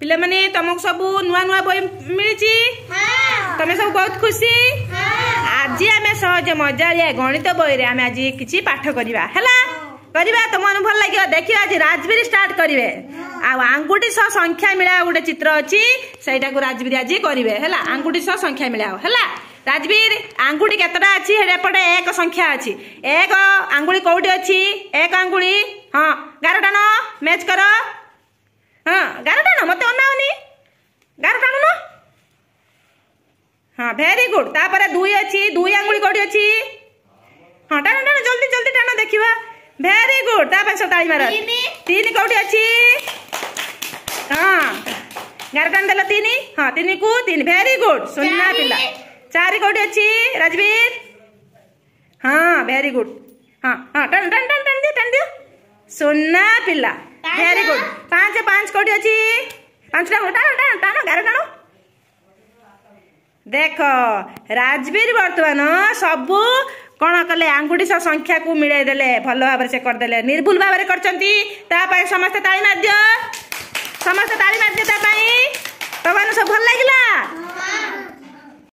पिले माने तुमको सब नुआ नुआ बही मिली तमें सब बहुत खुशी आज आम सहज मजा गणित बही रे आम आज किसी पाठ करवा तुम भल लगे देखिए आज राजवीर स्टार्ट करेंगे आंगुठी सह संख्या मिला गोटे चित्र अच्छी से राजवीर आज करेंगे है आंगुठी सह संख्या मिला है राजवीर आंगुठी केतटा अच्छी एपटे एक संख्या अच्छी एक आंगुली कौटी अच्छी एक आंगुली हाँ 11 टाण मैच कर हाँ 11 टाण मत अनावनी 11 टाण हाँ भेरी गुड तापर 2 अच्छी 2 आंगुली कौटी अच्छी हाँ टाण टाण जल्दी जल्दी टाण देखा भेरी गुड तापर सब ताली मार 3 कौटी अच्छी हाँ 11 टाण देल 3 हाँ 3 को 3 भेरी गुड सुनना पिला 4 कौटी अच्छी राजवीर हाँ भेरी गुड हाँ हाँ टन टन टन टन दियो सुनना पिला भेरी गुड 5 कौटी अच्छी 5 टाण टाण टाण 11 टाण देख राजवीर बर्तमान सबू कौन कले आंगुठी सह संख्या को मिले देले भल भाव से करदे निर्भुल भाव कर समस्त ताली मार दियो सब भल लगिला।